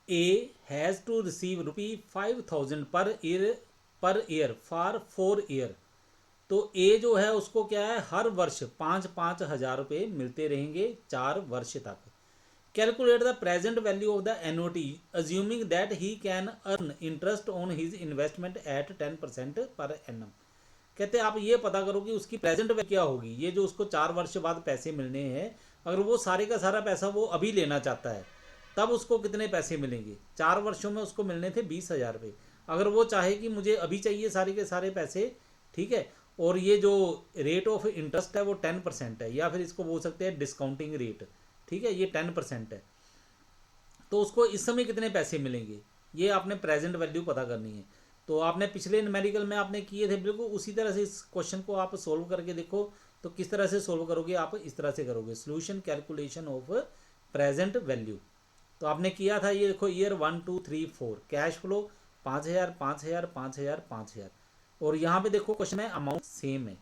A has to receive ₹5,000 per year for 4 year. तो ए जो है उसको क्या है, हर वर्ष 5,500 रुपये मिलते रहेंगे 4 वर्ष तक। Calculate the present value of the NOT assuming that he can earn interest on his investment at 10% per annum. कहते हैं आप ये पता करो कि उसकी प्रेजेंट वैल्यू क्या होगी, ये जो उसको 4 वर्ष बाद पैसे मिलने हैं, अगर वो सारे का सारा पैसा वो अभी लेना चाहता है तब उसको कितने पैसे मिलेंगे। 4 वर्षों में उसको मिलने थे 20,000 रुपये। अगर वो चाहे कि मुझे अभी चाहिए सारे के सारे पैसे, ठीक है, और ये जो रेट ऑफ इंटरेस्ट है वो 10% है, या फिर इसको बोल सकते हैं डिस्काउंटिंग रेट, ठीक है, ये 10% है, तो उसको इस समय कितने पैसे मिलेंगे, ये आपने प्रेजेंट वैल्यू पता करनी है। तो आपने पिछले न्यूमेरिकल में आपने किए थे, बिल्कुल उसी तरह से इस क्वेश्चन को आप सोल्व करके देखो। तो किस तरह से सोल्व करोगे, आप इस तरह से करोगे, solution calculation of present value. तो आपने किया था, ये देखो ईयर 1 2 3 4 कैश फ्लो 5,000 5,000 5,000 5,000, और यहाँ पे देखो क्वेश्चन में अमाउंट सेम है,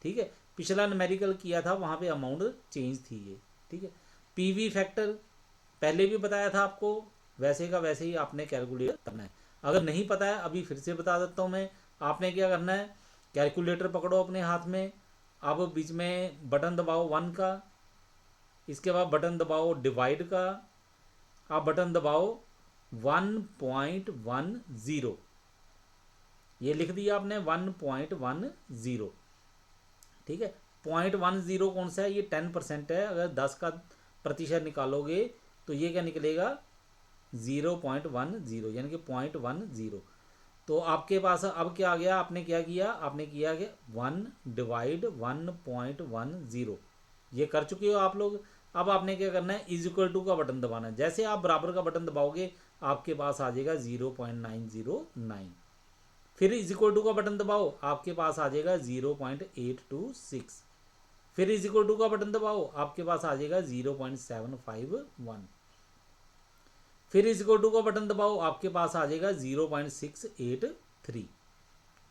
ठीक है। पिछला न्यूमेरिकल किया था वहाँ पे अमाउंट चेंज थी ये, ठीक है। पीवी फैक्टर पहले भी बताया था आपको, वैसे का वैसे ही आपने कैलकुलेट करना है। अगर नहीं पता है अभी फिर से बता देता हूँ मैं, आपने क्या करना है, कैलकुलेटर पकड़ो अपने हाथ में, अब बीच में बटन दबाओ 1 का, इसके बाद बटन दबाओ डिवाइड का, आप बटन दबाओ 1.10, ये लिख दिया आपने 1.10, ठीक है। 0.10 कौन सा है, ये 10% है, अगर 10 का प्रतिशत निकालोगे तो ये क्या निकलेगा 0.10, यानी कि 0.10। तो आपके पास अब क्या आ गया, आपने क्या किया, आपने किया कि 1/1.10, ये कर चुके हो आप लोग। अब आपने क्या करना है, इज इक्वल टू का बटन दबाना है। जैसे आप बराबर का बटन दबाओगे आपके पास आ जाएगा 0.909, फिर इज इक्वल टू का बटन दबाओ आपके पास आ जाएगा 0.826, फिर इज इक्वल टू का बटन दबाओ आपके पास आ जाएगा 0.751, फिर इज इक्वल टू का बटन दबाओ आपके पास आ जाएगा 0.683,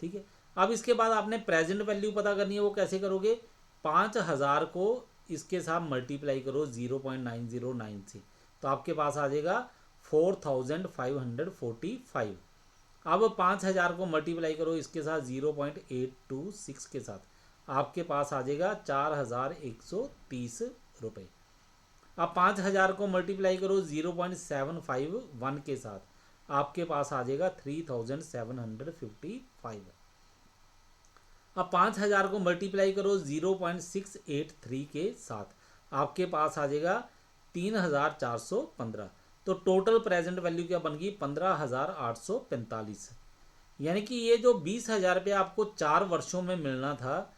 ठीक है। अब इसके बाद आपने प्रेजेंट वैल्यू पता करनी है, वो कैसे करोगे, 5,000 को इसके साथ मल्टीप्लाई करो 0.909 से, तो आपके पास आ जाएगा 4,545। अब 5,000 को मल्टीप्लाई करो इसके साथ 0.826 के साथ, आपके पास आ जाएगा 4,130 रुपये। अब 5,000 को मल्टीप्लाई करो 0.751 के साथ, आपके पास आ जाएगा 3,755। अब 5,000 को मल्टीप्लाई करो 0.683 के साथ, आपके पास आ जाएगा 3,415। तो टोटल प्रेजेंट वैल्यू क्या बन गई, 15,845। यानी कि ये जो 20,000 रुपये आपको 4 वर्षों में मिलना था,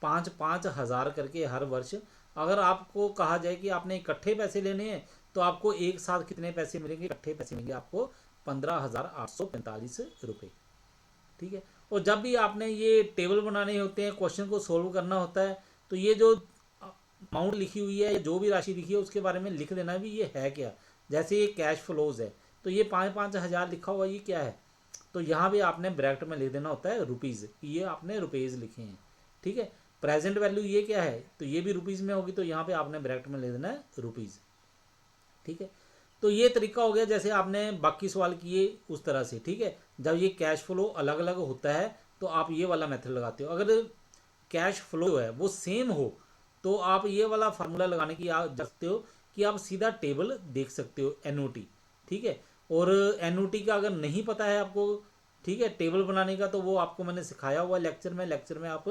5,500 करके हर वर्ष, अगर आपको कहा जाए कि आपने इकट्ठे पैसे लेने हैं तो आपको एक साथ कितने पैसे मिलेंगे, इकट्ठे पैसे मिलेंगे आपको 15,845 रुपये, ठीक है। और जब भी आपने ये टेबल बनाने होते हैं, क्वेश्चन को सोल्व करना होता है, तो ये जो अमाउंट लिखी हुई है, जो भी राशि लिखी है उसके बारे में लिख देना भी ये है क्या। जैसे ये कैश फ्लोज है, तो ये 5,500 लिखा हुआ ये क्या है, तो यहाँ भी आपने ब्रैकेट में लिख देना होता है रुपीज़, ये आपने रुपीज़ लिखे हैं, ठीक है। प्रेजेंट वैल्यू ये क्या है, तो ये भी रुपीज़ में होगी, तो यहाँ पे आपने ब्रैकेट में लिख देना है रुपीज़, ठीक है। तो ये तरीका हो गया जैसे आपने बाकी सवाल किए उस तरह से, ठीक है। जब ये कैश फ्लो अलग अलग होता है तो आप ये वाला मेथड लगाते हो। अगर कैश फ्लो है वो सेम हो तो आप ये वाला फार्मूला लगाने की आप सकते हो कि आप सीधा टेबल देख सकते हो एनओटी, ठीक है। और एनओटी का अगर नहीं पता है आपको, ठीक है, टेबल बनाने का, तो वो आपको मैंने सिखाया हुआ लेक्चर में आप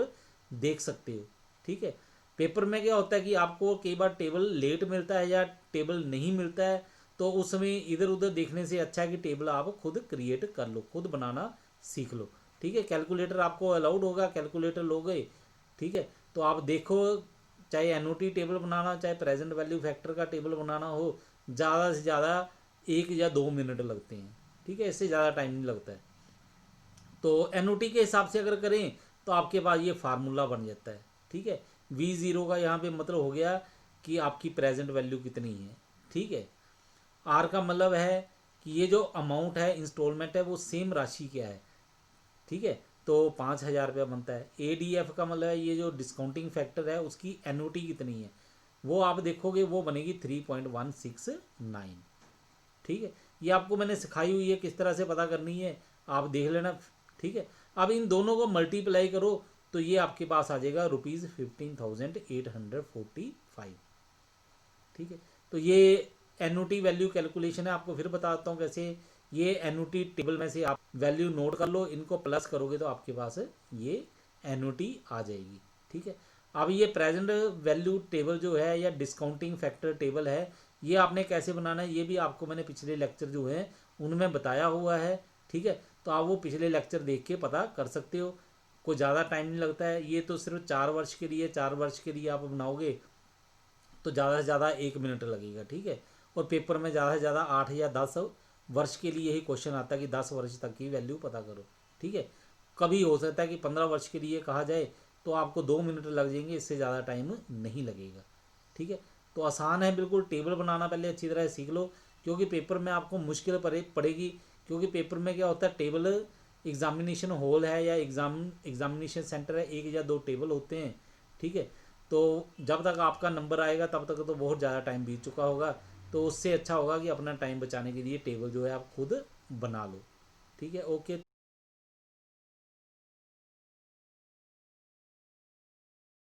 देख सकते हो, ठीक है। पेपर में क्या होता है कि आपको कई बार टेबल लेट मिलता है या टेबल नहीं मिलता है, तो उस समय इधर उधर देखने से अच्छा है कि टेबल आप खुद क्रिएट कर लो, खुद बनाना सीख लो, ठीक है। कैलकुलेटर आपको अलाउड होगा, कैलकुलेटर लोगे, ठीक है, तो आप देखो, चाहे एनओटी टेबल बनाना, चाहे प्रेजेंट वैल्यू फैक्टर का टेबल बनाना हो, ज़्यादा से ज़्यादा 1 या 2 मिनट लगते हैं, ठीक है, इससे ज़्यादा टाइम नहीं लगता है। तो एनओटी के हिसाब से अगर करें तो आपके पास ये फार्मूला बन जाता है, ठीक है। V0 का यहाँ पे मतलब हो गया कि आपकी प्रेजेंट वैल्यू कितनी है, ठीक है। आर का मतलब है कि ये जो अमाउंट है इंस्टॉलमेंट है वो सेम राशि क्या है, ठीक है, तो 5,000 रुपया बनता है। ADF का मतलब है ये जो डिस्काउंटिंग फैक्टर है उसकी एनओटी कितनी है, वो आप देखोगे वो बनेगी 3.169, ठीक है। ये आपको मैंने सिखाई हुई है किस तरह से पता करनी है, आप देख लेना। ठीक है, अब इन दोनों को मल्टीप्लाई करो तो ये आपके पास आ जाएगा ₹15,845। ठीक है, तो ये एन्युटी वैल्यू कैलकुलेशन है। आपको फिर बताता हूँ कैसे। ये एन्युटी टेबल में से आप वैल्यू नोट कर लो, इनको प्लस करोगे तो आपके पास ये एन्युटी आ जाएगी। ठीक है, अब ये प्रेजेंट वैल्यू टेबल जो है या डिस्काउंटिंग फैक्टर टेबल है, ये आपने कैसे बनाना है ये भी आपको मैंने पिछले लेक्चर जो है उनमें बताया हुआ है। ठीक है, तो आप वो पिछले लेक्चर देख के पता कर सकते हो, कोई ज़्यादा टाइम नहीं लगता है। ये तो सिर्फ 4 वर्ष के लिए, 4 वर्ष के लिए आप बनाओगे तो ज़्यादा से ज़्यादा 1 मिनट लगेगा। ठीक है, और पेपर में ज़्यादा से ज़्यादा 8 या 10 वर्ष के लिए ही क्वेश्चन आता है कि 10 वर्ष तक की वैल्यू पता करो। ठीक है, कभी हो सकता है कि 15 वर्ष के लिए कहा जाए तो आपको 2 मिनट लग जाएंगे, इससे ज़्यादा टाइम नहीं लगेगा। ठीक है, तो आसान है बिल्कुल। टेबल बनाना पहले अच्छी तरह सीख लो, क्योंकि पेपर में आपको मुश्किल पड़ेगी। क्योंकि पेपर में क्या होता है, टेबल एग्जामिनेशन हॉल है या एग्जामिनेशन सेंटर है, 1 या 2 टेबल होते हैं। ठीक है, तो जब तक आपका नंबर आएगा तब तक तो बहुत ज़्यादा टाइम बीत चुका होगा। तो उससे अच्छा होगा कि अपना टाइम बचाने के लिए टेबल जो है आप खुद बना लो। ठीक है, ओके।